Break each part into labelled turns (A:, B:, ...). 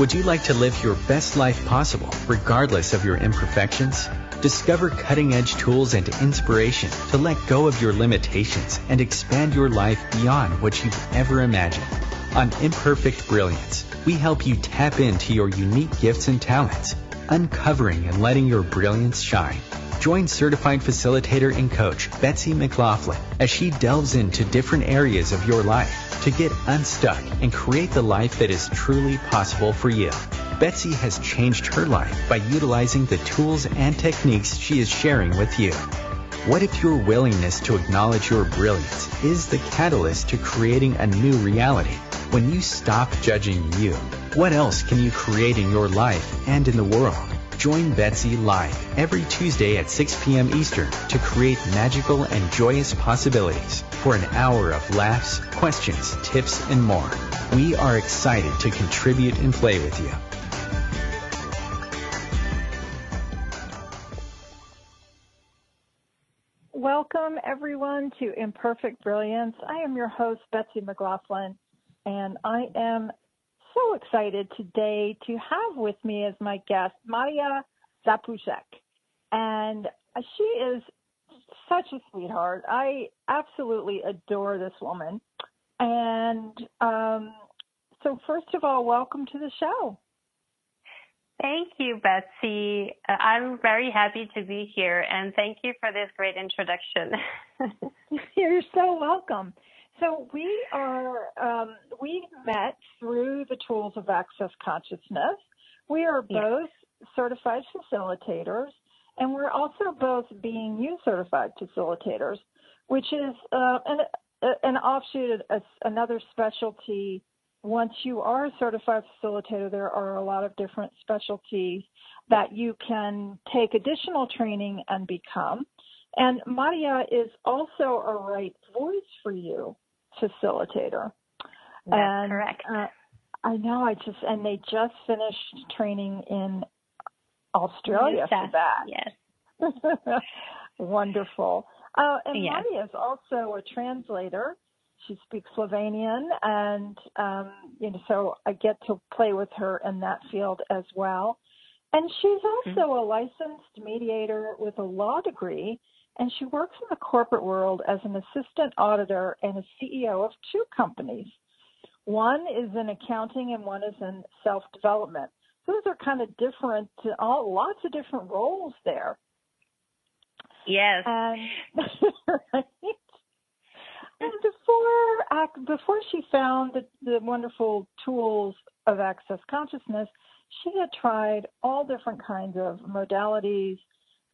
A: Would you like to live your best life possible, regardless of your imperfections? Discover cutting-edge tools and inspiration to let go of your limitations and expand your life beyond what you've ever imagined. On Imperfect Brilliance, we help you tap into your unique gifts and talents, uncovering and letting your brilliance shine. Join certified facilitator and coach Betsy McLoughlin as she delves into different areas of your life to get unstuck and create the life that is truly possible for you. Betsy has changed her life by utilizing the tools and techniques she is sharing with you. What if your willingness to acknowledge your brilliance is the catalyst to creating a new reality? When you stop judging you, what else can you create in your life and in the world? Join Betsy live every Tuesday at 6 p.m. Eastern to create magical and joyous possibilities for an hour of laughs, questions, tips, and more. We are excited to contribute and play with you.
B: Welcome, everyone, to Imperfect Brilliance. I am your host, Betsy McLoughlin, and I am so excited today to have with me as my guest Marja Zapusek. And she is such a sweetheart. I absolutely adore this woman. And so first of all, welcome to the show.
C: Thank you, Betsy. I'm very happy to be here, and thank you for this great introduction.
B: You're so welcome. So we met through the tools of Access Consciousness. We are both certified facilitators, and we're also both being you certified facilitators, which is an offshoot, another specialty. Once you are a certified facilitator, there are a lot of different specialties that you can take additional training and become. And Marja is also a right voice for you facilitator.
C: That's correct.
B: I know. And they just finished training in Australia for that.
C: Yes.
B: Wonderful. And Marja is also a translator. She speaks Slovenian, and so I get to play with her in that field as well. And she's also a licensed mediator with a law degree, and she works in the corporate world as an assistant auditor and a CEO of two companies. One is in accounting and one is in self-development. Those are kind of different, lots of different roles there.
C: Yes.
B: And, right? And before she found the wonderful tools of Access Consciousness, she had tried all different kinds of modalities,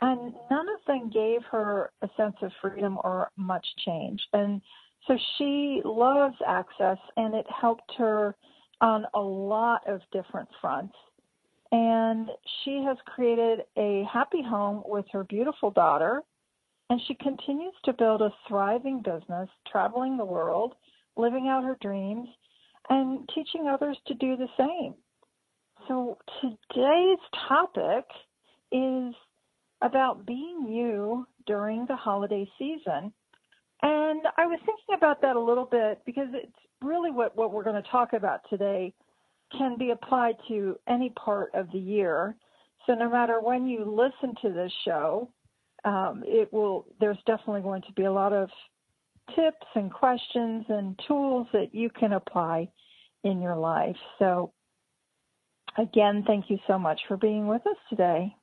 B: and none of them gave her a sense of freedom or much change. And so she loves Access, and it helped her on a lot of different fronts. And she has created a happy home with her beautiful daughter, and she continues to build a thriving business, traveling the world, living out her dreams, and teaching others to do the same. So today's topic is about being you during the holiday season. And I was thinking about that a little bit because it's really what we're going to talk about today can be applied to any part of the year. So no matter when you listen to this show, there's definitely going to be a lot of tips and questions and tools that you can apply in your life. So again, thank you so much for being with us today.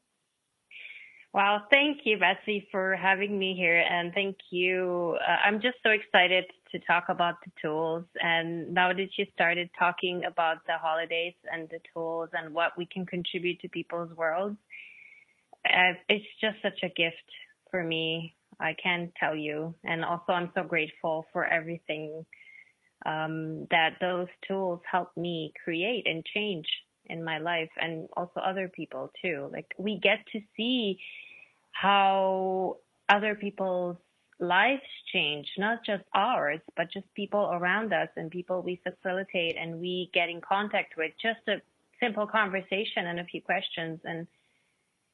C: Well, thank you, Betsy, for having me here. And thank you. I'm just so excited to talk about the tools. And now that you started talking about the holidays and the tools and what we can contribute to people's worlds, it's just such a gift for me. I can't tell you. And also, I'm so grateful for everything that those tools help me create and change in my life, and also other people too. Like, we get to see how other people's lives change, not just ours, but just people around us and people we facilitate and we get in contact with. Just a simple conversation and a few questions, and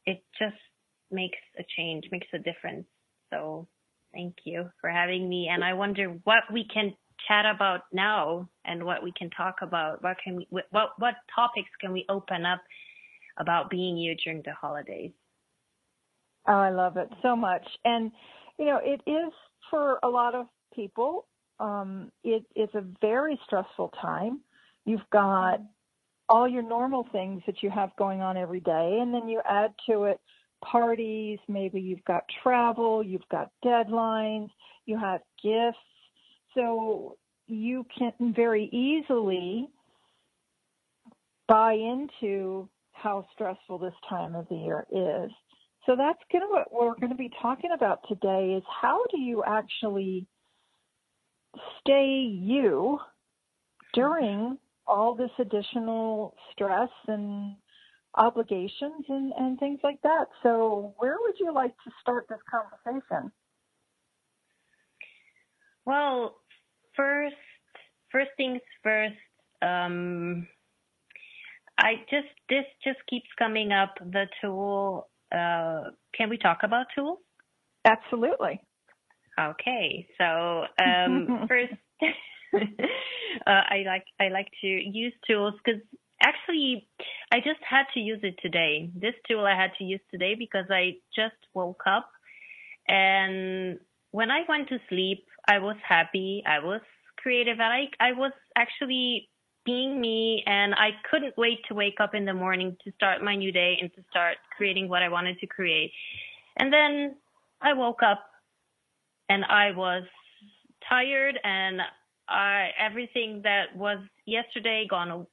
C: it just makes a change, makes a difference. So thank you for having me. And I wonder what we can chat about now and what we can talk about. What topics can we open up about being you during the holidays?
B: Oh, I love it so much. And, it is for a lot of people, it is a very stressful time. You've got all your normal things that you have going on every day, and then you add to it parties, maybe you've got travel, you've got deadlines, you have gifts. So you can very easily buy into how stressful this time of the year is. So that's kind of what we're going to be talking about today is how do you actually stay you during all this additional stress and obligations and things like that. So where would you like to start this conversation?
C: Well, first things first, this just keeps coming up, the tool. Can we talk about tools?
B: Absolutely.
C: Okay. So, first, I like to use tools because actually I just had to use it today. This tool I had to use today because I just woke up, and when I went to sleep, I was happy, I was creative, and I was actually being me, and I couldn't wait to wake up in the morning to start my new day and to start creating what I wanted to create. And then I woke up and I was tired, and everything that was yesterday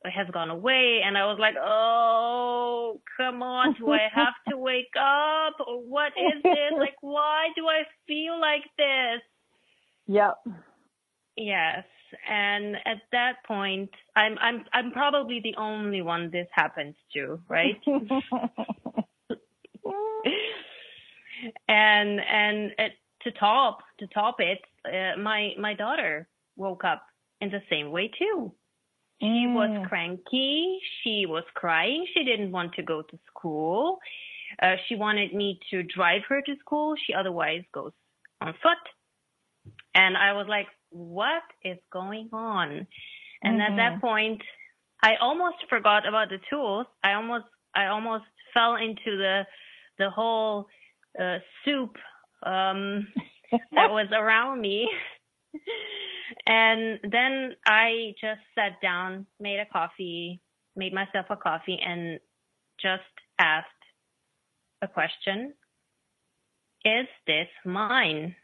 C: has gone away, and I was like, oh, come on, do I have to wake up? Or what is this? Like, why do I feel like this?
B: Yep.
C: Yes. And at that point, I'm probably the only one this happens to, right? and to top it, my daughter woke up in the same way too. She was cranky. She was crying. She didn't want to go to school. She wanted me to drive her to school. She otherwise goes on foot. And I was like, what is going on? And at that point, I almost forgot about the tools. I almost fell into the whole soup that was around me. And then I just sat down, made myself a coffee, and just asked a question. Is this mine?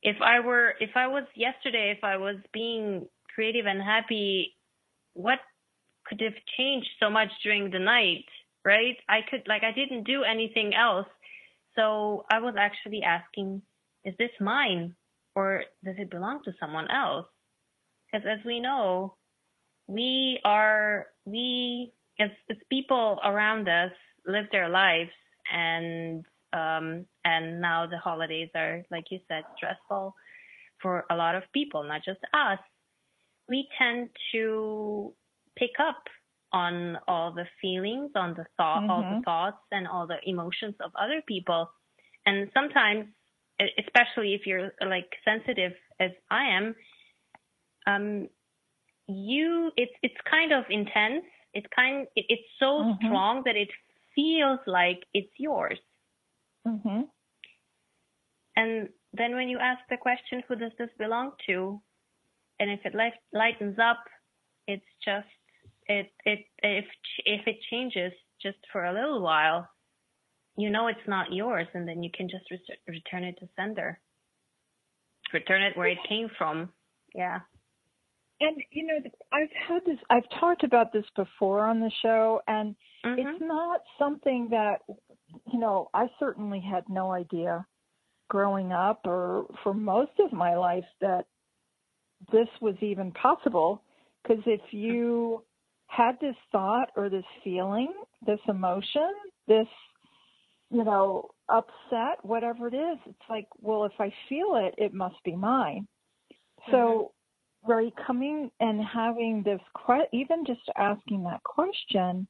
C: If I was being creative and happy, what could have changed so much during the night, right? I didn't do anything else. So I was actually asking, is this mine? Or does it belong to someone else? Because as we know, as people around us live their lives, and now the holidays are, like you said, stressful for a lot of people, not just us. We tend to pick up on all the feelings, on the all the thoughts and all the emotions of other people. And sometimes, especially if you're like sensitive as I am, it's kind of intense. It's so strong that it feels like it's yours. And then when you ask the question, who does this belong to? And if it lightens up, it's just if it changes just for a little while, it's not yours, and then you can just return it to sender. Return it where it came from. Yeah.
B: And I've talked about this before on the show, and it's not something that I certainly had no idea growing up or for most of my life that this was even possible. Because if you had this thought or this feeling, this emotion, this upset, whatever it is, it's like, well, if I feel it, it must be mine. So right, coming and having this, even just asking that question,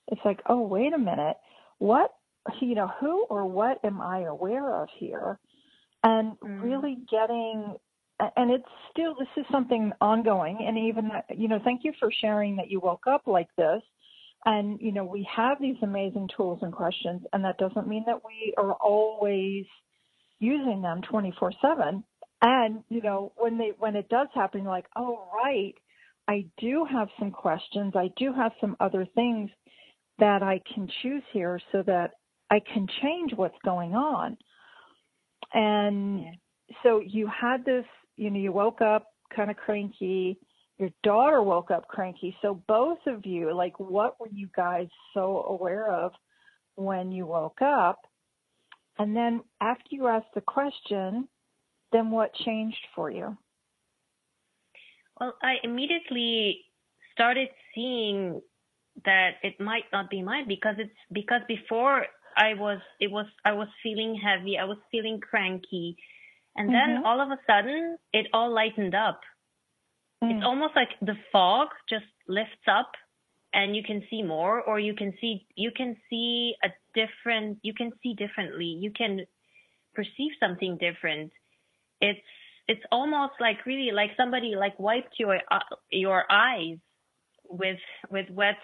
B: it's like, oh, wait a minute, what, who or what am I aware of here? And really getting and it's still, this is something ongoing. And even, thank you for sharing that you woke up like this. And, we have these amazing tools and questions, and that doesn't mean that we are always using them 24/7. And, when it does happen, you're like, oh, right, I do have some questions. I do have some other things that I can choose here so that I can change what's going on. And so you had this, you woke up kind of cranky. Your daughter woke up cranky. So both of you, like, what were you guys so aware of when you woke up? And then after you asked the question, then what changed for you?
C: Well, I immediately started seeing that it might not be mine because before I was feeling heavy, I was feeling cranky, and then all of a sudden it all lightened up. It's almost like the fog just lifts up, and you can see more, or you can see differently. You can perceive something different. It's almost like really like somebody like wiped your eyes with wet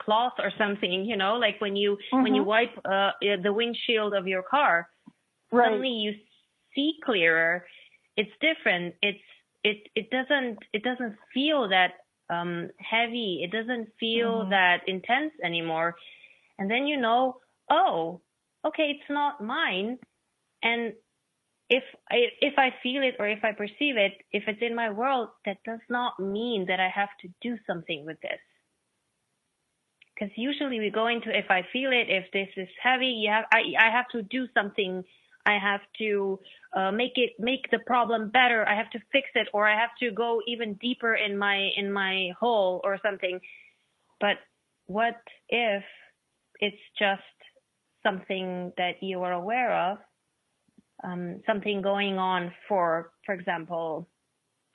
C: cloth or something, like when you wipe the windshield of your car. Right. Suddenly you see clearer. It's different. It doesn't feel that heavy. It doesn't feel that intense anymore. And then oh, okay, it's not mine. And if I feel it or if I perceive it, if it's in my world, that does not mean that I have to do something with this. Because usually we go into, if I feel it, if this is heavy, I have to do something. I have to make the problem better. I have to fix it, or I have to go even deeper in my hole or something. But what if it's just something that you are aware of? Something going on for example,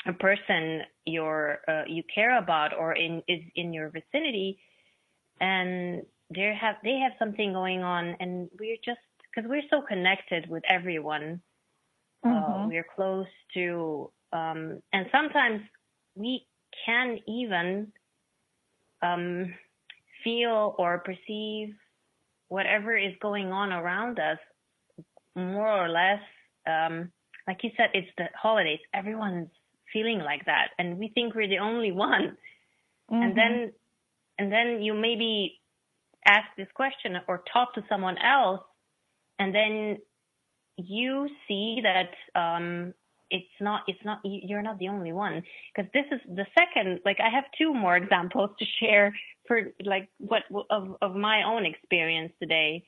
C: a person you care about or is in your vicinity, and they have something going on, and we're just, because we're so connected with everyone, we're close to, and sometimes we can even feel or perceive whatever is going on around us, more or less, like you said, it's the holidays. Everyone's feeling like that, and we think we're the only one. And then you maybe ask this question or talk to someone else, and then you see that you're not the only one. Because this is the second. Like, I have two more examples to share for like what of my own experience today.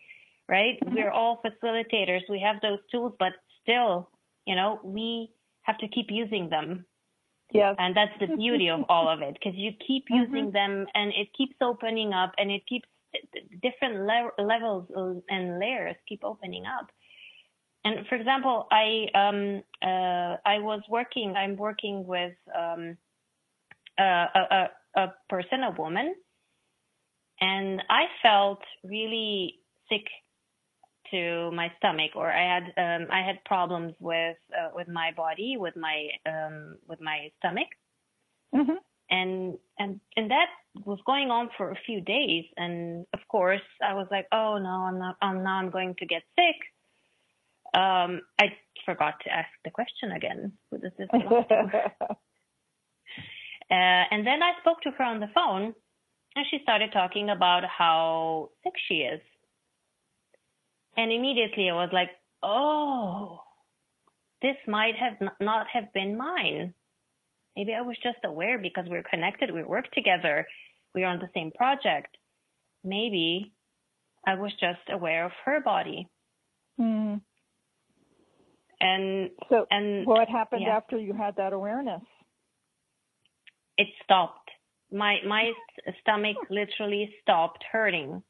C: Right? We're all facilitators. We have those tools, but still, we have to keep using them. Yes. And that's the beauty of all of it, because you keep using them, and it keeps opening up, and it keeps different levels and layers keep opening up. And for example, I'm working with a person, a woman, and I felt really sick to my stomach, or I had problems with my body, with my stomach, and that was going on for a few days. And of course, I was like, oh no, I'm going to get sick. I forgot to ask the question again. Who does this belong to? And then I spoke to her on the phone, and she started talking about how sick she is. And immediately I was like, oh, this might have not have been mine. Maybe I was just aware because we're connected, we work together, we're on the same project. Maybe I was just aware of her body.
B: And what happened after you had that awareness?
C: It stopped. My stomach literally stopped hurting.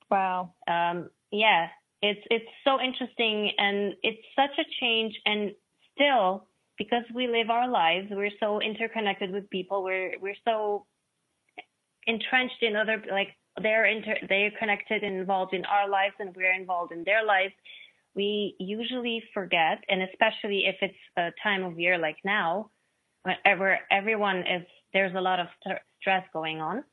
B: Wow.
C: Yeah. It's so interesting, and it's such a change. And still, because we live our lives, we're so interconnected with people. We're so entrenched in other, like they're connected and involved in our lives, and we're involved in their lives. we usually forget, and especially if it's a time of year like now, whenever there's a lot of stress going on.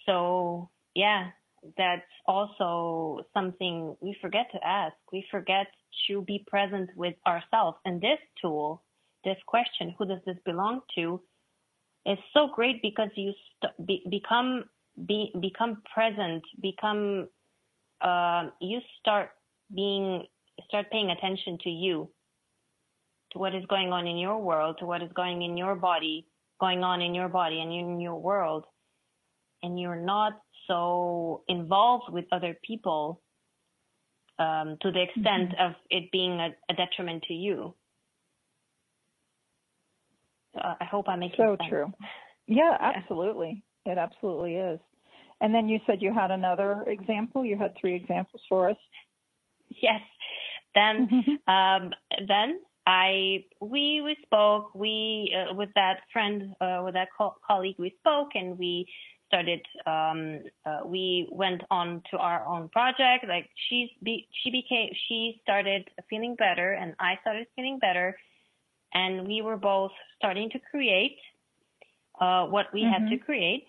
C: So yeah, that's also something we forget to ask. We forget to be present with ourselves. And this tool, this question, who does this belong to, is so great because you become present, you start paying attention to you, to what is going on in your world, to what is going on in your body and in your world. And you're not so involved with other people to the extent of it being a detriment to you. So I hope I'm making sense.
B: So true. Yeah, absolutely. It absolutely is. And then you said you had another example. You had 3 examples for us.
C: Yes. Then we spoke. With that friend, with that colleague, we spoke, and we started. We went on to our own project. Like she started feeling better, and I started feeling better, and we were both starting to create what we had to create.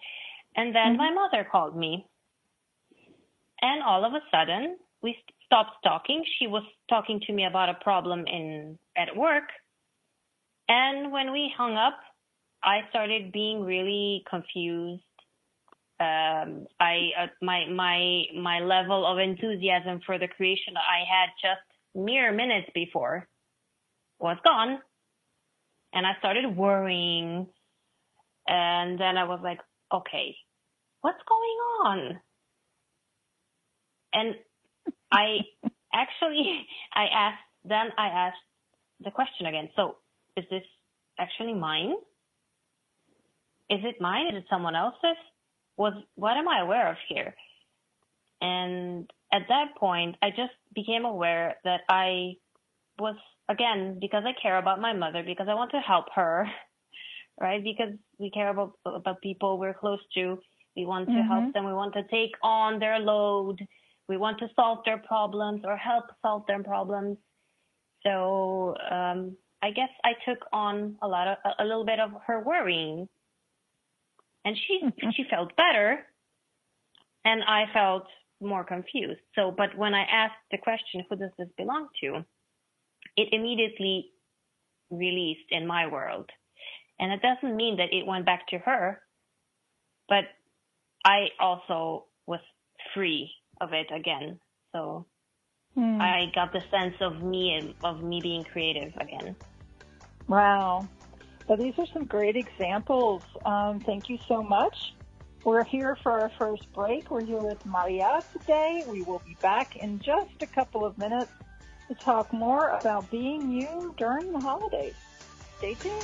C: And then my mother called me, and all of a sudden we stopped talking. She was talking to me about a problem at work, and when we hung up, I started being really confused. My level of enthusiasm for the creation I had just mere minutes before was gone, and I started worrying. And then I was like, okay, what's going on? And I asked the question again. So is this actually mine? Is it mine? Is it someone else's? What am I aware of here? And at that point, I just became aware that I was, again, because I care about my mother, because I want to help her, right? Because we care about people we're close to. We want to help them. We want to take on their load. We want to solve their problems or help solve their problems. So I guess I took on a little bit of her worrying, and she felt better, and I felt more confused. So, but when I asked the question, who does this belong to? It immediately released in my world. And it doesn't mean that it went back to her, but I also was free of it again. So I got the sense of me being creative again.
B: Wow. Well, these are some great examples. Thank you so much. We're here for our first break. We're here with Marja today. We will be back in just a couple of minutes to talk more about being you during the holidays. Stay tuned.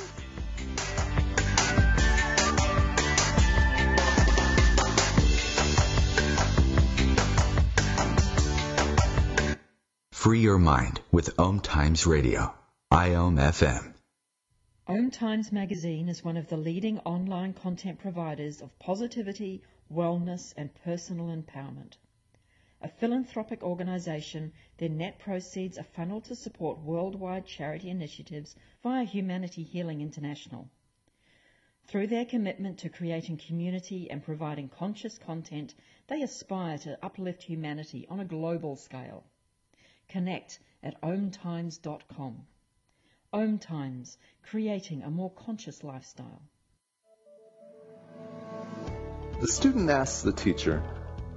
A: Free your mind with OMTimes Radio, IOM FM.
D: OMTimes magazine is one of the leading online content providers of positivity, wellness, and personal empowerment. A philanthropic organisation, their net proceeds are funneled to support worldwide charity initiatives via Humanity Healing International. Through their commitment to creating community and providing conscious content, they aspire to uplift humanity on a global scale. Connect at omtimes.com. OMTimes, creating a more conscious lifestyle.
E: The student asks the teacher,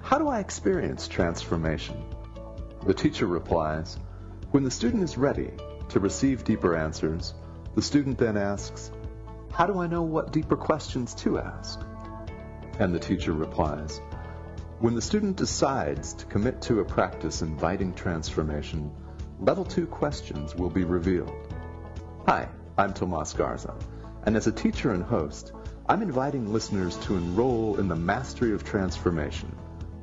E: "How do I experience transformation?" The teacher replies, "When the student is ready to receive deeper answers, the student then asks, 'How do I know what deeper questions to ask?' And the teacher replies, "When the student decides to commit to a practice inviting transformation, level 2 questions will be revealed." Hi, I'm Tomas Garza, and as a teacher and host, I'm inviting listeners to enroll in the Mastery of Transformation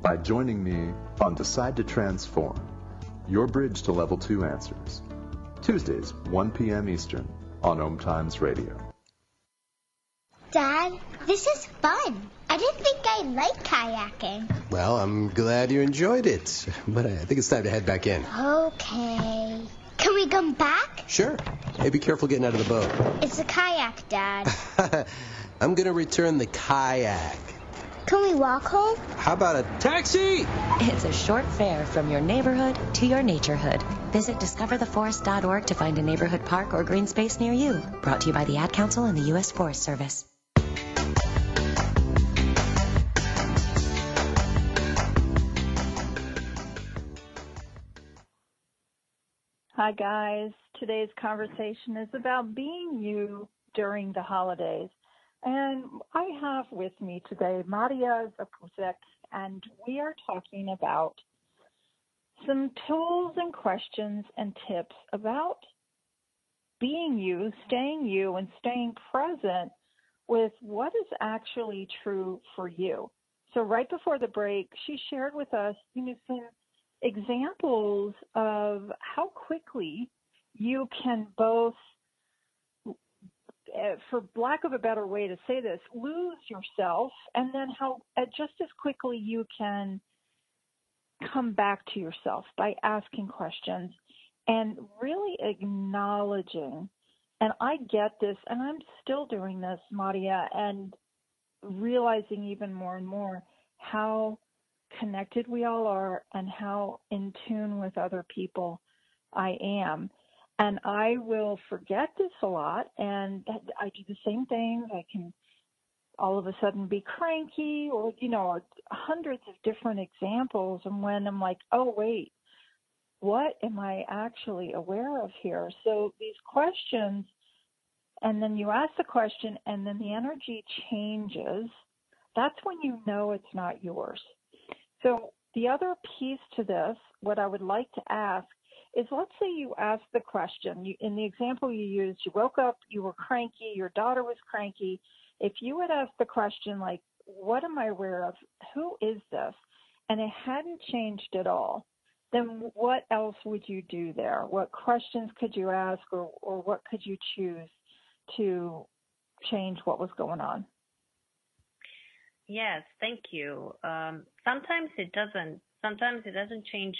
E: by joining me on Decide to Transform, your bridge to level 2 answers. Tuesdays, 1 p.m. Eastern on OMTimes Radio.
F: Dad, this is fun. I didn't think I liked kayaking.
G: Well, I'm glad you enjoyed it, but I think it's time to head back in.
F: Okay. Can we come back?
G: Sure. Hey, be careful getting out of the boat.
F: It's a kayak, Dad.
G: I'm going to return the kayak.
F: Can we walk home?
G: How about a taxi?
H: It's a short fare from your neighborhood to your naturehood. Visit discovertheforest.org to find a neighborhood park or green space near you. Brought to you by the Ad Council and the U.S. Forest Service.
B: Hi, guys. Today's conversation is about being you during the holidays. And I have with me today Marja Zapusek, and we are talking about some tools and questions and tips about being you, and staying present with what is actually true for you. So right before the break, she shared with us, some examples of how quickly you can both, for lack of a better way to say this, lose yourself, and then how just as quickly you can come back to yourself by asking questions and really acknowledging. And I get this, and I'm still doing this, Marja, and realizing even more and more how connected we all are and how in tune with other people I am. And I will forget this a lot, and I do the same things. I can all of a sudden be cranky or, hundreds of different examples. And when I'm like, oh, wait, what am I actually aware of here? So these questions, and then you ask the question, and then the energy changes. That's when you know it's not yours. So the other piece to this, what I would like to ask, is let's say you ask the question. In the example you used, you woke up, you were cranky, your daughter was cranky. If you would ask the question like, what am I aware of? Who is this? And it hadn't changed at all, then what else would you do there? What questions could you ask, or what could you choose to change what was going on?
C: Yes, thank you. Sometimes it doesn't change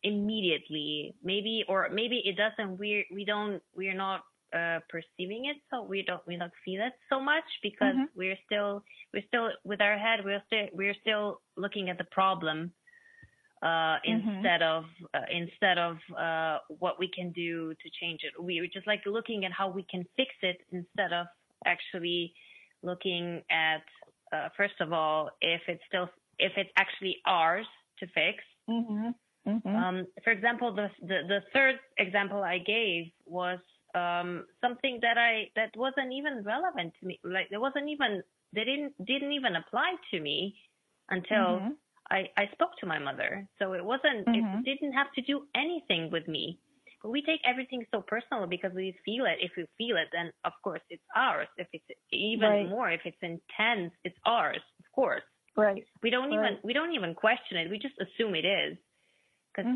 C: immediately. Maybe it doesn't. We're not perceiving it, so we don't feel it so much because we're still with our head. We're still looking at the problem instead of what we can do to change it. We're just like looking at how we can fix it instead of actually looking at first of all if it's actually ours to fix. For example, the third example I gave was something that wasn't even relevant to me. Like they didn't even apply to me until I spoke to my mother. So it didn't have to do anything with me. But we take everything so personal because we feel it. If we feel it, then of course it's ours. If it's even more, if it's intense, it's ours, of course.
B: Right.
C: We don't even question it. We just assume it is, because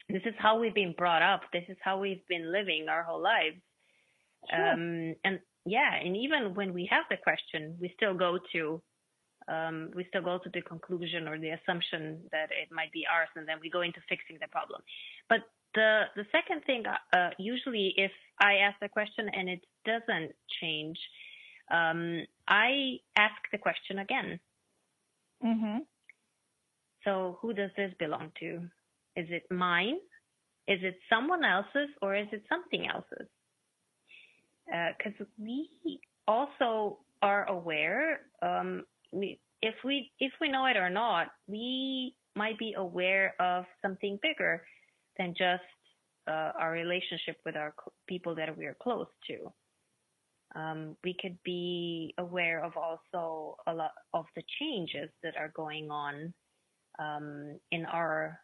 C: this is how we've been brought up. This is how we've been living our whole lives. Sure. And even when we have the question, we still go to the conclusion or the assumption that it might be ours, and then we go into fixing the problem. But the second thing, usually if I ask the question and it doesn't change, I ask the question again. So who does this belong to? Is it mine? Is it someone else's, or is it something else's? Because we also are aware, if we know it or not, we might be aware of something bigger than just our relationship with our people that we are close to. We could be aware of also a lot of the changes that are going on in our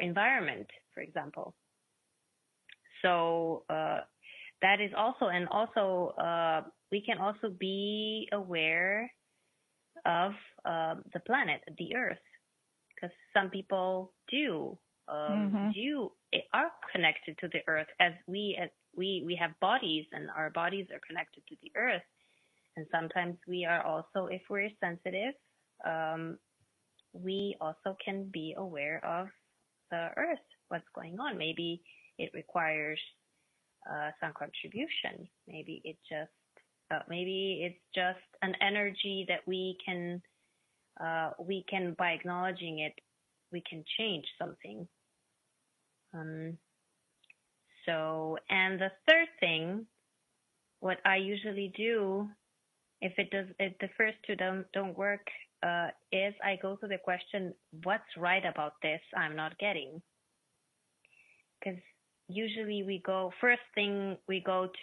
C: environment, for example. So that is also, and also we can also be aware of the planet, the Earth, because some people are connected to the Earth as we have bodies, and our bodies are connected to the Earth. And sometimes we are also, if we're sensitive, we also can be aware of the earth, what's going on. Maybe it requires some contribution. Maybe it's just an energy that we can by acknowledging it, we can change something. And the third thing, what I usually do, if the first two don't work, is I go to the question, what's right about this I'm not getting? Because usually we go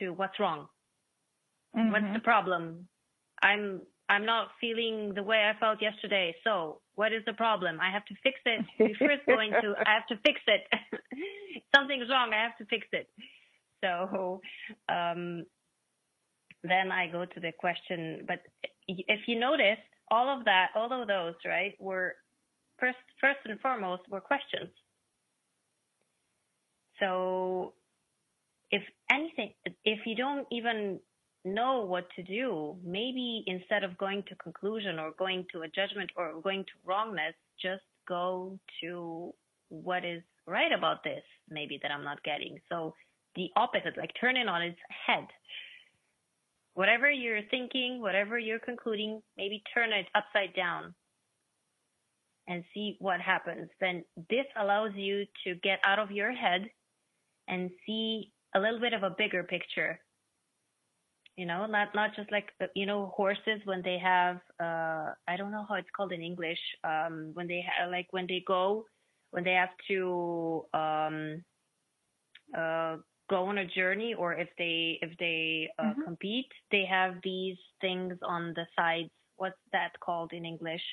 C: to what's wrong? Mm-hmm. What's the problem? I'm not feeling the way I felt yesterday. So what is the problem? I have to fix it. We first I have to fix it. Something's wrong. I have to fix it. So then I go to the question. But if you notice, all of those, right, were first and foremost were questions. So if anything, if you don't even know what to do, maybe instead of going to conclusion or going to a judgment or going to wrongness, just go to what is right about this, maybe that I'm not getting. So the opposite, like turn it on its head. Whatever you're thinking, whatever you're concluding, maybe turn it upside down and see what happens. Then this allows you to get out of your head and see a little bit of a bigger picture. You know, not just like, you know, horses when they have, I don't know how it's called in English, when they have to go on a journey, or if they compete, they have these things on the sides. What's that called in English?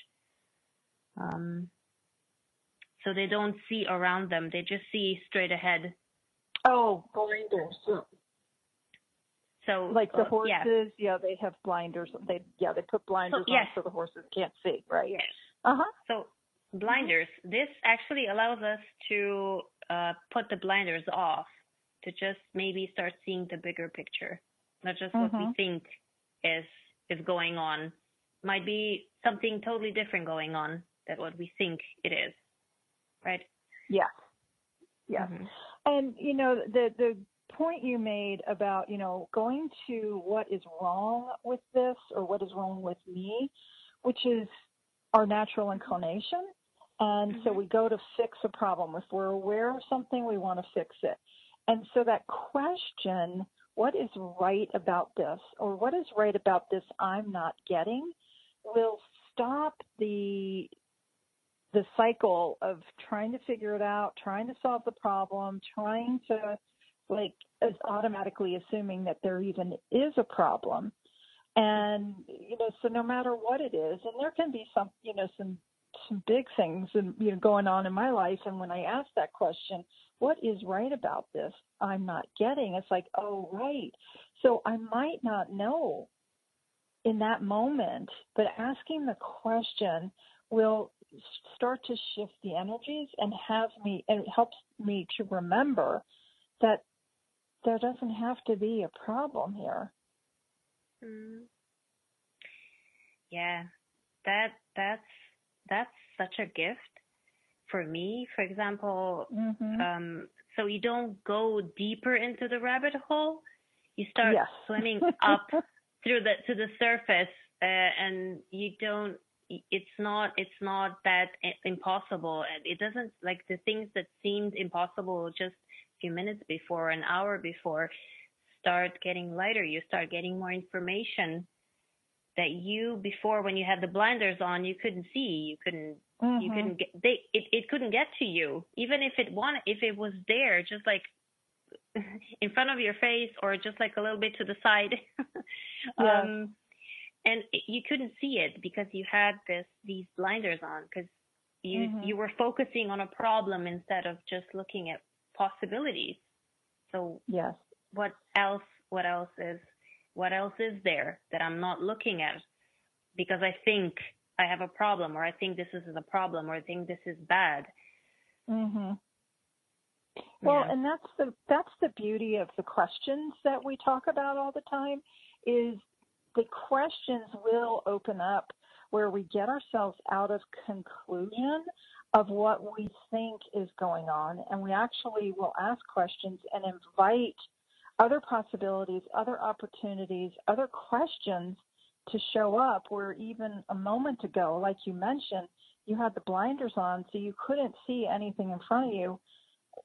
C: So they don't see around them. They just see straight ahead.
B: Oh, blinders.
C: So
B: like the horses, they have blinders. They put blinders on so the horses can't see, right?
C: Yes.
B: Uh-huh.
C: So blinders. This actually allows us to put the blinders off, to just maybe start seeing the bigger picture, not just what we think is going on. Might be something totally different going on than what we think it is, right?
B: Yes. Yes. Mm-hmm. And, you know, the point you made about, you know, going to what is wrong with this or what is wrong with me, which is our natural inclination. And so we go to fix a problem. If we're aware of something, we want to fix it. And so that question, what is right about this, or what is right about this I'm not getting, will stop the cycle of trying to figure it out, trying to solve the problem, trying to, like, is automatically assuming that there even is a problem. And, you know, so no matter what it is, and there can be some big things, and, you know, going on in my life. And when I ask that question, what is right about this I'm not getting? It's like, oh, right. So I might not know in that moment, but asking the question will start to shift the energies and it helps me to remember that there doesn't have to be a problem here.
C: Yeah, that's such a gift for me. For example, so you don't go deeper into the rabbit hole. You start swimming up to the surface, and you don't. It's not that impossible. It doesn't, like, the things that seemed impossible just a few minutes before, an hour before, start getting lighter. You start getting more information that before, when you had the blinders on, you couldn't see. You couldn't get. It couldn't get to you, even if it was there, just like in front of your face, or just like a little bit to the side. And you couldn't see it because you had these blinders on, because you were focusing on a problem instead of just looking at possibilities. So what else is there that I'm not looking at because I think I have a problem, or I think this is a problem, or I think this is bad.
B: Well, and that's the beauty of the questions that we talk about all the time, is the questions will open up where we get ourselves out of conclusion of what we think is going on, and we actually will ask questions and invite other possibilities, other opportunities, other questions to show up where even a moment ago, like you mentioned, you had the blinders on so you couldn't see anything in front of you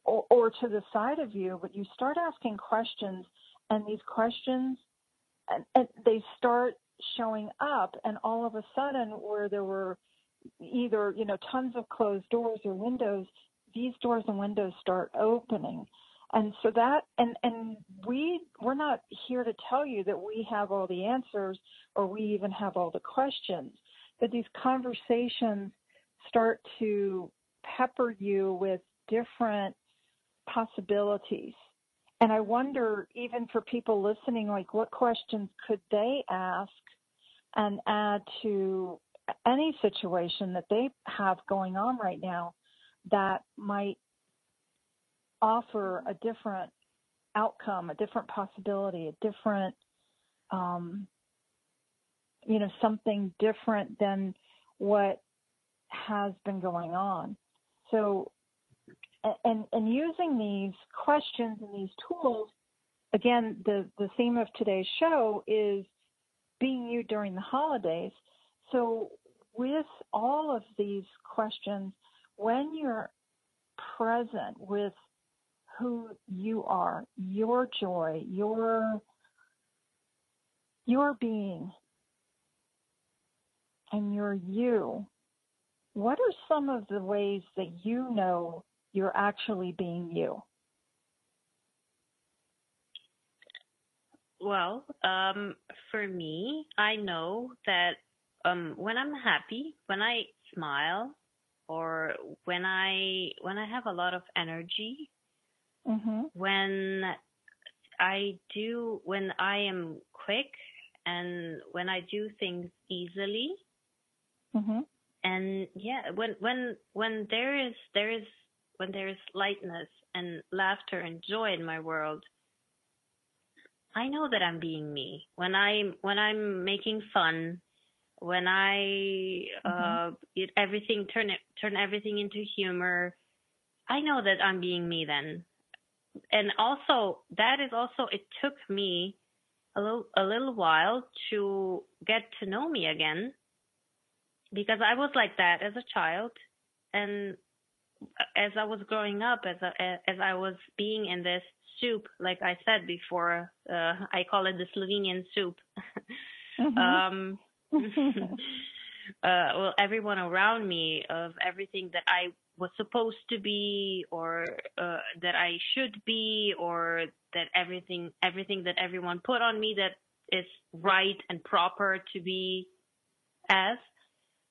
B: or to the side of you, but you start asking questions, and these questions, and they start showing up, and all of a sudden where there were either, tons of closed doors or windows, these doors and windows start opening. And so that, and we're not here to tell you that we have all the answers or we even have all the questions, but these conversations start to pepper you with different possibilities. And I wonder, even for people listening, like what questions could they ask and add to any situation that they have going on right now that might offer a different outcome, a different possibility, a different, something different than what has been going on. So, and using these questions and these tools, again, the theme of today's show is being you during the holidays. So with all of these questions, when you're present with who you are, your joy, your being, and your you, what are some of the ways that you know you're actually being you?
C: Well, for me, I know that when I'm happy, when I smile, or when I have a lot of energy, when I am quick, and when I do things easily, and when there is lightness and laughter and joy in my world, I know that I'm being me. When I'm making fun, when I turn everything into humor, I know that I'm being me then. And also, it took me a little while to get to know me again, because I was like that as a child, and as I was growing up, as I was being in this soup, like I said before, I call it the Slovenian soup. Well, everyone around me, of everything that I was supposed to be, or that I should be, or that everything that everyone put on me that is right and proper to be as,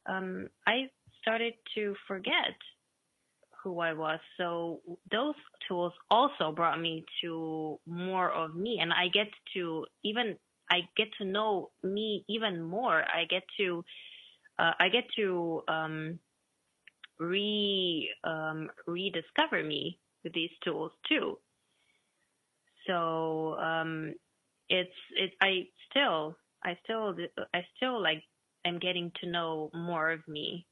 C: I started to forget who I was. So those tools also brought me to more of me, and I get to know me even more. I get to rediscover me with these tools too. So I still like am getting to know more of me,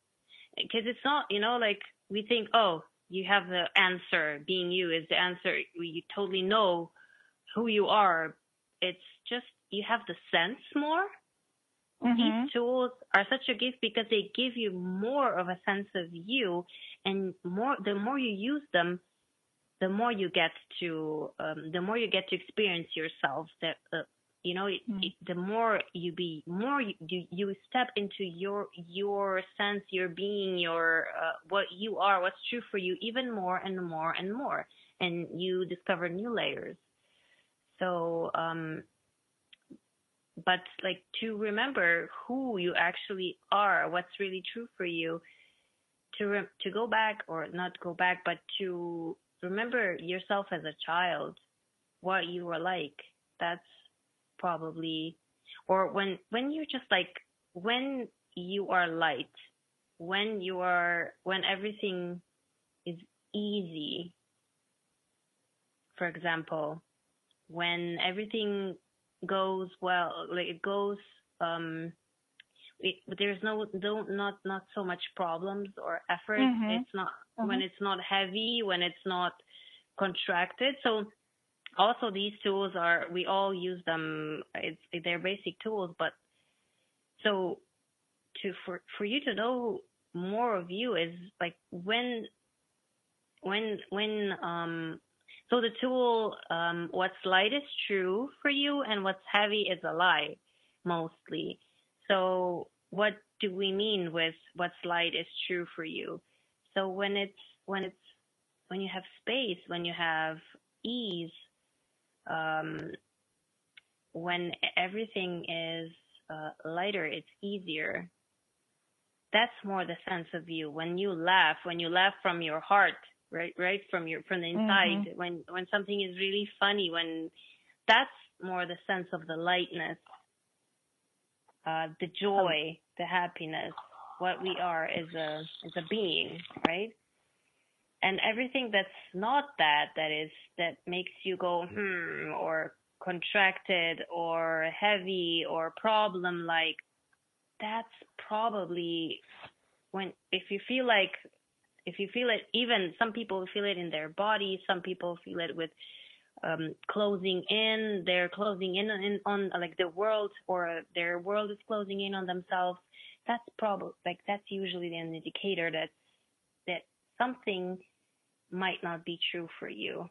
C: because it's not, like we think, oh, you have the answer, being you is the answer, you totally know who you are. It's just you have the sense more. These tools are such a gift because they give you more of a sense of you, and the more you use them, the more you get to experience yourself. That the more you step into your sense, your being, your what you are, what's true for you, even more and more and more, and you discover new layers. So, but like to remember who you actually are, what's really true for you, to go back, or not go back, but to remember yourself as a child, what you were like. That's probably, or when you're just like, when you are light, when everything is easy, for example, when everything goes well, like it goes there's not so much problems or effort.
B: Mm-hmm.
C: It's not when it's not heavy, when it's not contracted. So also these tools we all use them. They're basic tools, but so for you to know more of you is like when so the tool, what's light is true for you and what's heavy is a lie, mostly. So what do we mean with what's light is true for you? So when you have space, when you have ease, when everything is lighter, it's easier. That's more the sense of you. When you laugh from your heart, right from the inside, when something is really funny, when that's more the sense of the lightness, the joy, the happiness, what we are as a being, right? And everything that's not that makes you go or contracted or heavy or problem like, that's probably if you feel it, even some people feel it in their body, some people feel it with closing in, they're closing in on like the world, or their world is closing in on themselves. That's probably that's usually an indicator that something might not be true for you.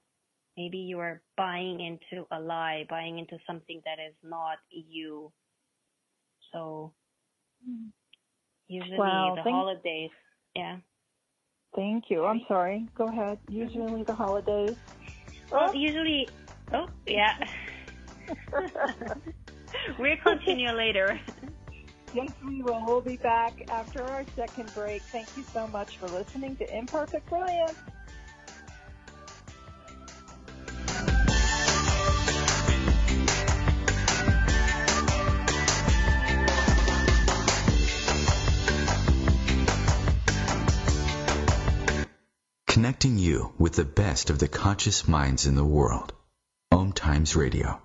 C: Maybe you are buying into a lie, buying into something that is not you. So usually the holidays, yeah.
B: Thank you. I'm sorry. Go ahead. Usually the holidays.
C: Well, usually, yeah. We'll continue later.
B: Yes, we will. We'll be back after our second break. Thank you so much for listening to Imperfect Brilliance.
A: Connecting you with the best of the conscious minds in the world. OMTimes Radio.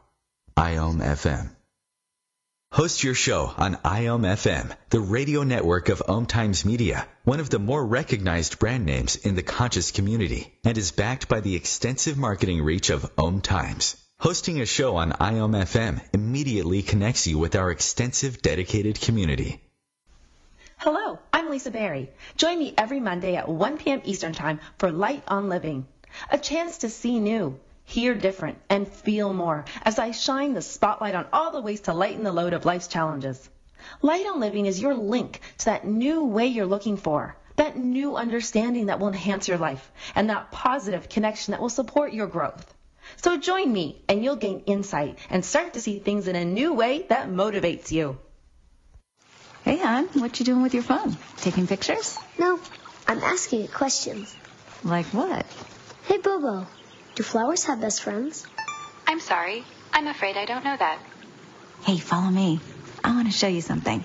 A: IOM FM. Host your show on IOM FM, the radio network of OMTimes Media, one of the more recognized brand names in the conscious community, and is backed by the extensive marketing reach of OMTimes. Hosting a show on IOM FM immediately connects you with our extensive dedicated community.
I: Hello, I'm Lisa Berry. Join me every Monday at 1 p.m. Eastern Time for Light on Living, a chance to see new, hear different, and feel more as I shine the spotlight on all the ways to lighten the load of life's challenges. Light on Living is your link to that new way you're looking for, that new understanding that will enhance your life, and that positive connection that will support your growth. So join me and you'll gain insight and start to see things in a new way that motivates you.
J: Hey, hon, what you doing with your phone? Taking pictures?
F: No, I'm asking it questions.
J: Like what?
F: Hey, Bobo, do flowers have best friends?
K: I'm sorry. I'm afraid I don't know that.
J: Hey, follow me. I want to show you something.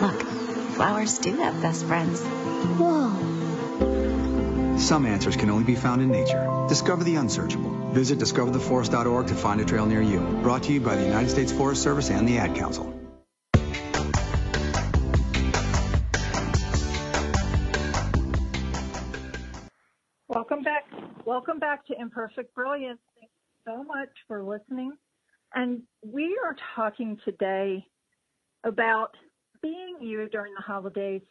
J: Look, flowers do have best friends.
F: Whoa.
L: Some answers can only be found in nature. Discover the unsearchable. Visit discovertheforest.org to find a trail near you. Brought to you by the United States Forest Service and the Ad Council.
B: Welcome back to Imperfect Brilliance. Thank you so much for listening. And we are talking today about being you during the holidays.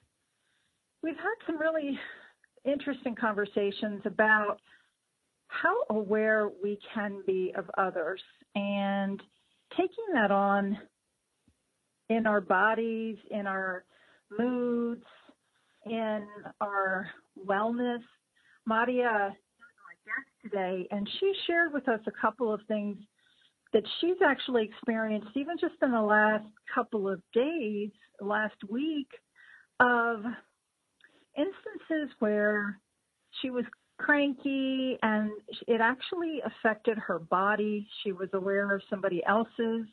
B: We've had some really interesting conversations about how aware we can be of others and taking that on in our bodies, in our moods, in our wellness. Marja guest today, and she shared with us a couple of things that she's actually experienced even just in the last couple of days, last week, of instances where she was cranky and it actually affected her body. She was aware of somebody else's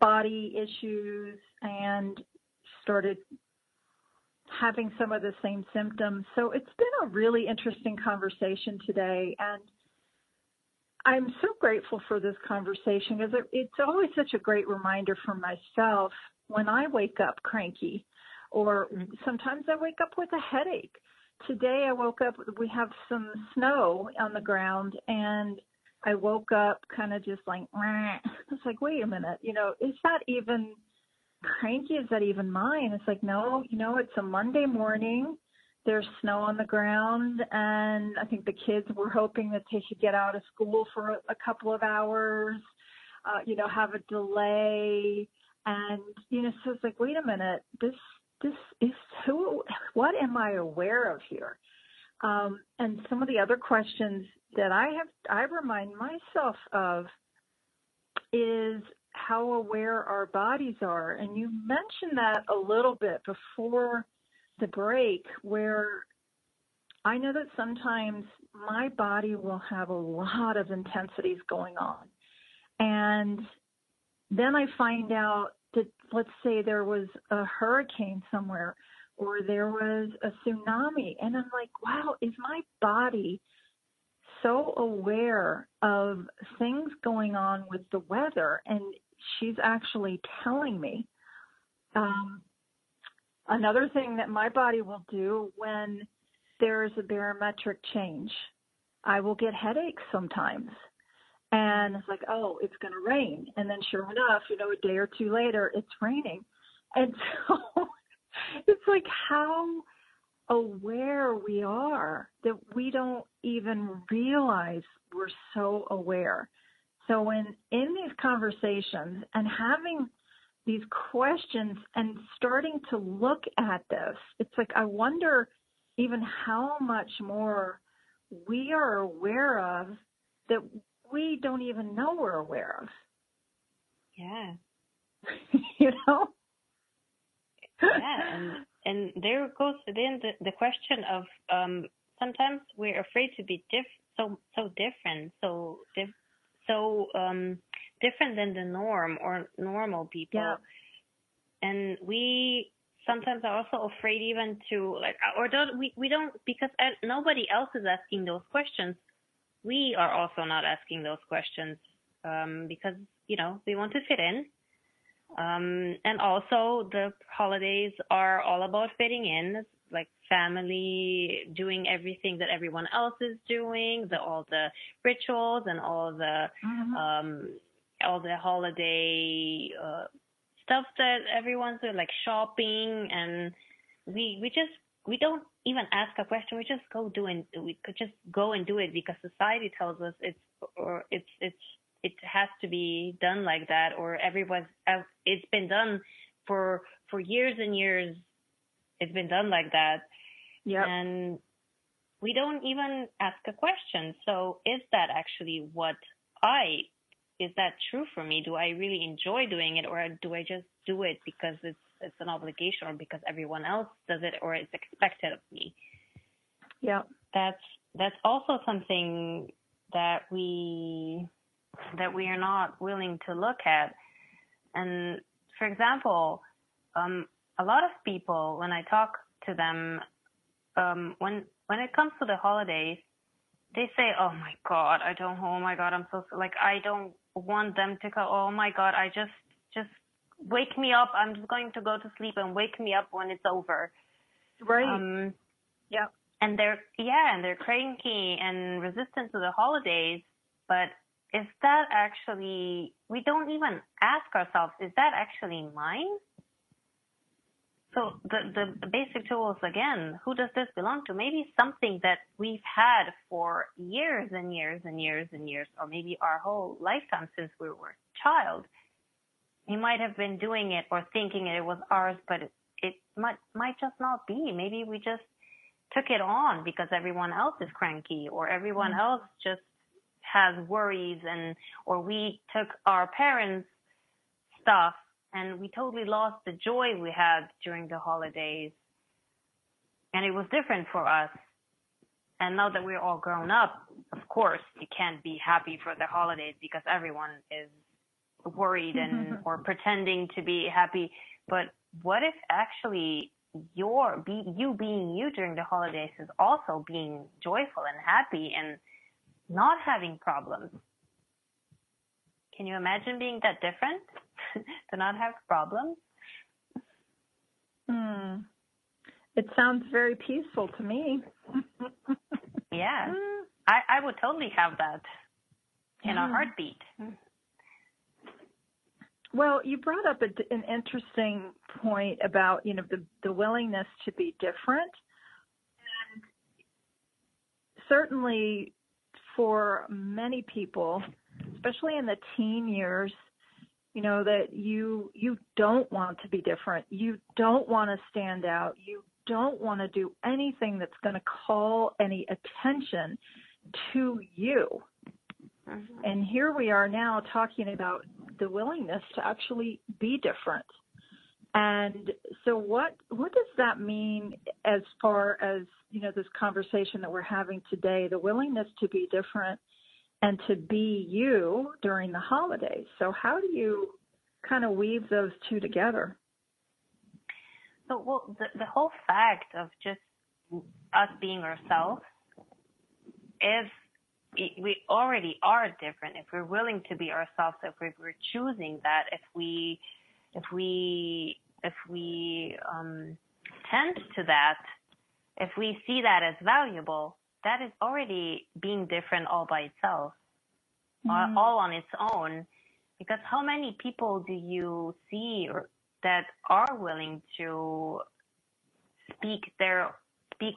B: body issues and started having some of the same symptoms. So it's been a really interesting conversation today. And I'm so grateful for this conversation because it's always such a great reminder for myself when I wake up cranky, or sometimes I wake up with a headache. Today I woke up, we have some snow on the ground, and I woke up kind of just like, I was like, wait a minute, is that even cranky? Is that even mine? It's like, no, it's a Monday morning. There's snow on the ground, and I think the kids were hoping that they could get out of school for a couple of hours, have a delay. And, so it's like, wait a minute, this is what am I aware of here? And some of the other questions that I remind myself of is how aware our bodies are. And you mentioned that a little bit before the break, where I know that sometimes my body will have a lot of intensities going on. And then I find out that, let's say there was a hurricane somewhere, or there was a tsunami, and I'm like, wow, is my body so aware of things going on with the weather? And she's actually telling me. Another thing that my body will do when there is a barometric change, I will get headaches sometimes. And it's like, oh, it's going to rain. And then sure enough, a day or two later, it's raining. And so it's like how aware we are that we don't even realize we're so aware. So in these conversations and having these questions and starting to look at this, it's like, I wonder even how much more we are aware of that we don't even know we're aware of.
C: Yeah. Yeah, and there goes then the question of sometimes we're afraid to be so different, different than the norm or normal people.
B: Yeah.
C: And we sometimes are also afraid even to we don't, because nobody else is asking those questions. We are also not asking those questions because we want to fit in. And also the holidays are all about fitting in. It's like family, doing everything that everyone else is doing, all the rituals and all the holiday stuff that everyone's doing, like shopping, and we don't even ask a question. We just we could just go and do it because society tells us it has to be done like that, or it's been done for years and years. It's been done like that.
B: Yeah.
C: And we don't even ask a question. So is that actually is that true for me? Do I really enjoy doing it, or do I just do it because it's an obligation, or because everyone else does it, or it's expected of me?
B: Yeah.
C: That's also something that we are not willing to look at. And for example, a lot of people, when I talk to them, when it comes to the holidays, they say, oh my God, I'm so, I don't want them to go, oh my God, I just wake me up. I'm just going to go to sleep and wake me up when it's over.
B: Right. Yeah.
C: And they're cranky and resistant to the holidays, but is that actually, we don't even ask ourselves, is that actually mine? So the basic tools, again, who does this belong to? Maybe something that we've had for years and years and years and years, or maybe our whole lifetime since we were a child. We might have been doing it or thinking it was ours, but it might just not be. Maybe we just took it on because everyone else is cranky, or everyone else just has worries, or we took our parents' stuff and we totally lost the joy we had during the holidays. And it was different for us. And now that we're all grown up, of course, you can't be happy for the holidays because everyone is worried or pretending to be happy. But what if actually you being you during the holidays is also being joyful and happy and not having problems? Can you imagine being that different? To not have problems?
B: It sounds very peaceful to me.
C: Yeah. I would totally have that in a heartbeat.
B: Well, you brought up an interesting point about, the willingness to be different. And certainly for many people, especially in the teen years, that you don't want to be different. You don't want to stand out. You don't want to do anything that's going to call any attention to you. And here we are now talking about the willingness to actually be different. And so what does that mean as far as, this conversation that we're having today, the willingness to be different and to be you during the holidays? So how do you kind of weave those two together?
C: So, well, the whole fact of just us being ourselves is we already are different. If we're willing to be ourselves, if we're choosing that, if we tend to that, if we see that as valuable, that is already being different all by itself, all on its own. Because how many people do you see that are willing to speak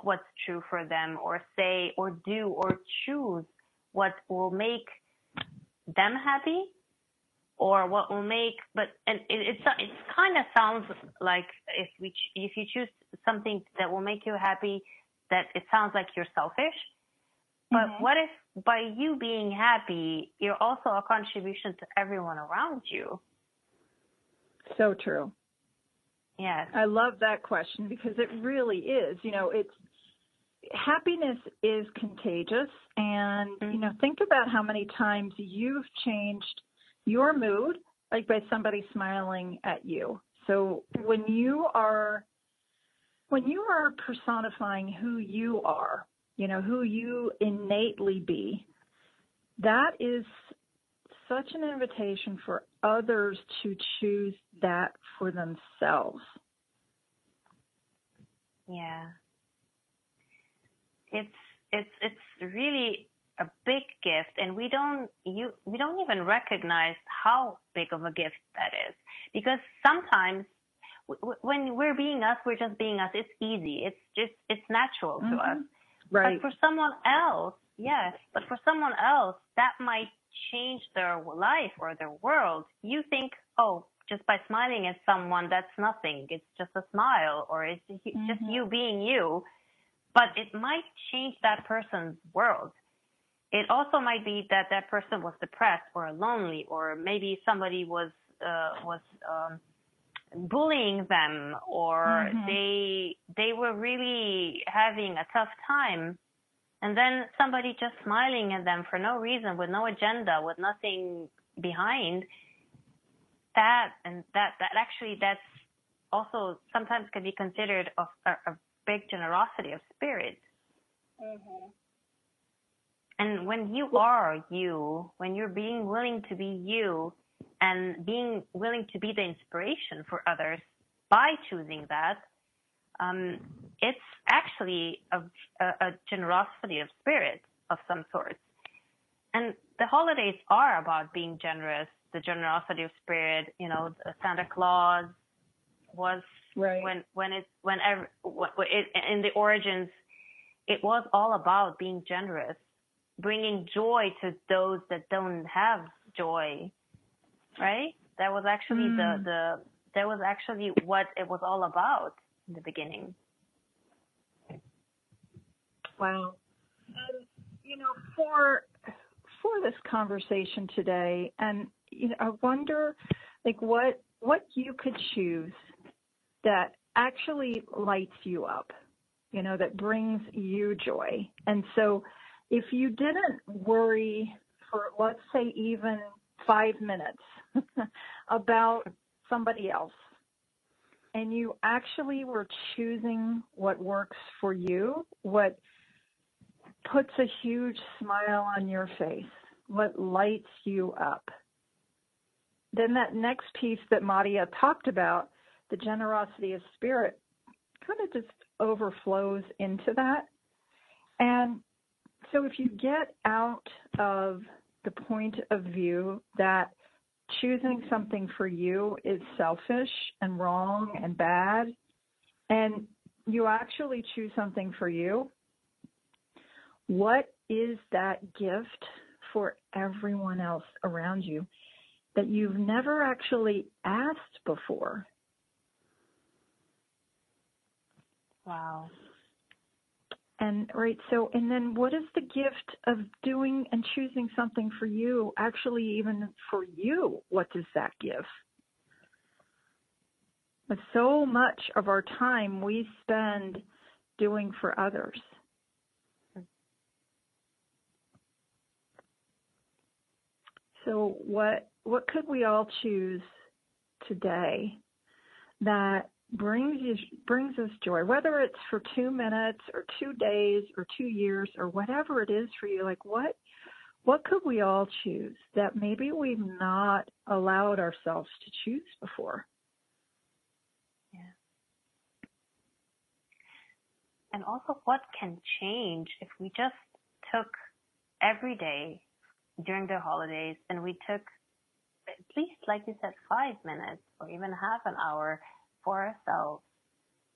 C: what's true for them, or say or do or choose what will make them happy, or what will make, and it kind of sounds like if you choose something that will make you happy, that it sounds like you're selfish. But what if by you being happy, you're also a contribution to everyone around you? So
B: true.
C: Yes.
B: I love that question, because it really is. Happiness is contagious. And, think about how many times you've changed your mood, like by somebody smiling at you. So when you are personifying who you are, who you innately be, that is such an invitation for others to choose that for themselves.
C: Yeah. It's really a big gift, and we don't even recognize how big of a gift that is, because sometimes when we're being us, we're just being us. It's easy. It's natural to us.
B: Right.
C: But for someone else, that might change their life or their world. You think, just by smiling at someone, that's nothing. It's just a smile, or it's just you being you. But it might change that person's world. It also might be that person was depressed or lonely, or maybe somebody was bullying them, or they were really having a tough time, and then somebody just smiling at them for no reason, with no agenda, with nothing behind that, and that's also sometimes can be considered a big generosity of spirit. And when you are you, when you're being willing to be you, and being willing to be the inspiration for others by choosing that, it's actually a generosity of spirit of some sort. And the holidays are about being generous, the generosity of spirit. Santa Claus was in the origins, it was all about being generous, bringing joy to those that don't have joy. Right? That was actually that was actually what it was all about in the beginning.
B: Wow. For this conversation today, and I wonder, what you could choose that actually lights you up, that brings you joy. And so, if you didn't worry for, let's say, even 5 minutes about somebody else, and you actually were choosing what works for you, what puts a huge smile on your face, what lights you up, then that next piece that Marja talked about, the generosity of spirit, kind of just overflows into that. And so if you get out of the point of view that choosing something for you is selfish and wrong and bad, and you actually choose something for you, what is that gift for everyone else around you that you've never actually asked before?
C: Wow.
B: And and then what is the gift of doing and choosing something for you, actually even for you? What does that give? But so much of our time we spend doing for others. So what could we all choose today that brings us joy, whether it's for 2 minutes or 2 days or 2 years or whatever it is for you? Like what could we all choose that maybe we've not allowed ourselves to choose before?
C: Yeah. And also, what can change if we just took every day during the holidays and we took at least, like you said, 5 minutes or even half an hour for ourselves,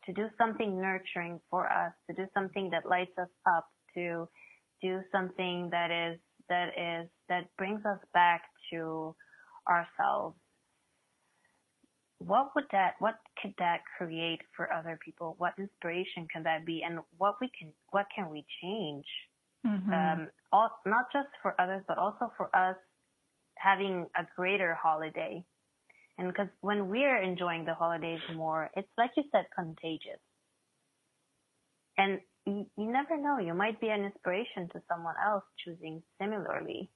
C: to do something nurturing for us, to do something that lights us up, to do something that brings us back to ourselves. What could that create for other people? What inspiration can that be? And what can we change?
B: Mm-hmm.
C: Not just for others, but also for us having a greater holiday. And because when we're enjoying the holidays more, it's like you said, contagious. And you never know. You might be an inspiration to someone else choosing similarly,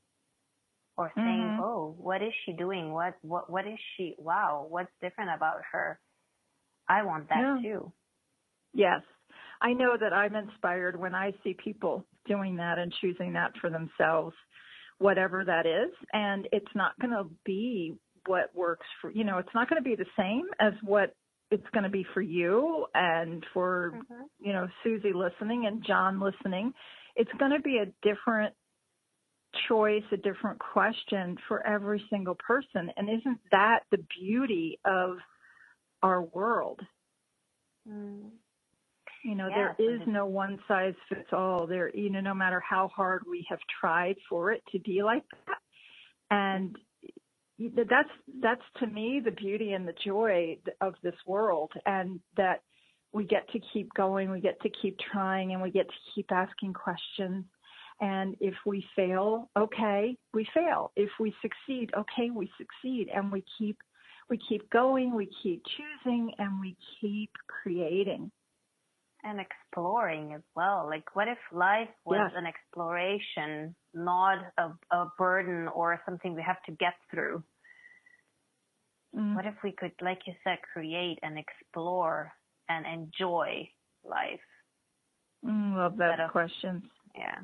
C: or saying, "Oh, what is she doing? What is she? Wow, what's different about her? I want that too."
B: Yes, I know that I'm inspired when I see people doing that and choosing that for themselves, whatever that is. And it's not going to be what works for, it's not going to be the same as what it's going to be for you and for, Susie listening and John listening. It's going to be a different choice, a different question for every single person. And isn't that the beauty of our world? There is no one size fits all. There, no matter how hard we have tried for it to be like that. And that's to me the beauty and the joy of this world, and that we get to keep going, we get to keep trying, and we get to keep asking questions. And if we fail, okay, we fail. If we succeed, okay, we succeed. And we keep going, we keep choosing, and we keep creating.
C: And exploring as well. Like, what if life was an exploration, not a burden or something we have to get through? What if we could, like you said, create and explore and enjoy life?
B: Love that question.
C: Yeah.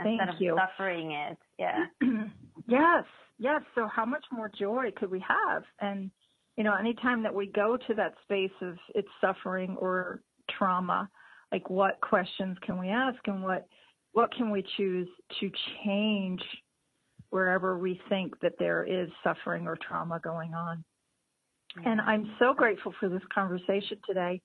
B: Thank
C: Instead
B: you.
C: of suffering it. Yeah.
B: Yes. So how much more joy could we have? And, anytime that we go to that space of it's suffering or trauma, like what questions can we ask, and what can we choose to change wherever we think that there is suffering or trauma going on. And I'm so grateful for this conversation today.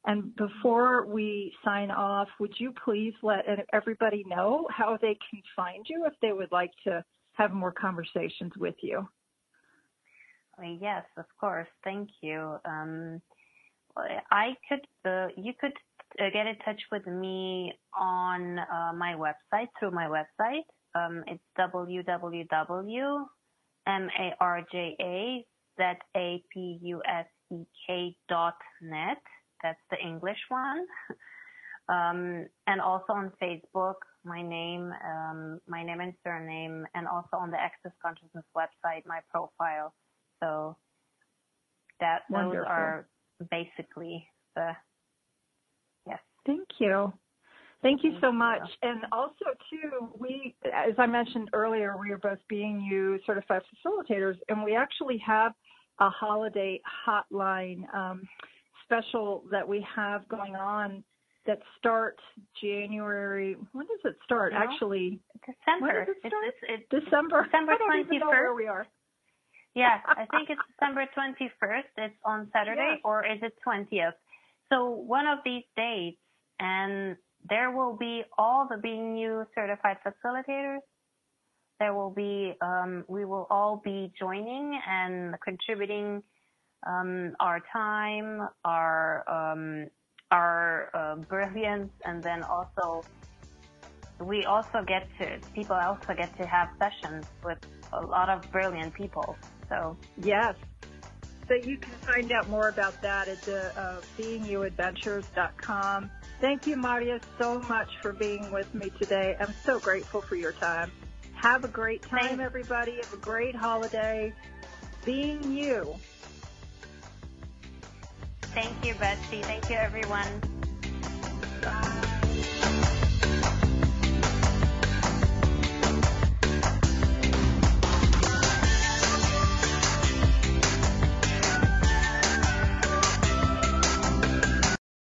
B: And before we sign off, would you please let everybody know how they can find you if they would like to have more conversations with you?
C: Yes, of course. Thank you. You could get in touch with me on my website, through my website. It's www.marjazapusek.net. That's the English one. And also on Facebook, my name and surname, and also on the Access Consciousness website, my profile. So those are basically the, yes.
B: Thank you. Thank you so much. And also, too, we, as I mentioned earlier, we are both Being You certified facilitators, and we actually have a holiday hotline special that we have going on that starts January. When does it start?
C: No,
B: Actually,
C: December.
B: When does it start?
C: It's
B: December.
C: December 21st.
B: I don't even know where we are.
C: Yeah, I think it's December 21st. It's on Saturday,
B: Yes.
C: or is it 20th? So one of these dates, and there will be all the Being You certified facilitators. There will be, we will all be joining and contributing our time, our brilliance, and then also people also get to have sessions with a lot of brilliant people. So
B: yes. So you can find out more about that at the beingyouadventures.com. Thank you, Marja, so much for being with me today. I'm so grateful for your time. Have a great time, everybody. Have a great holiday. Being You.
C: Thank you, Betsy. Thank you, everyone.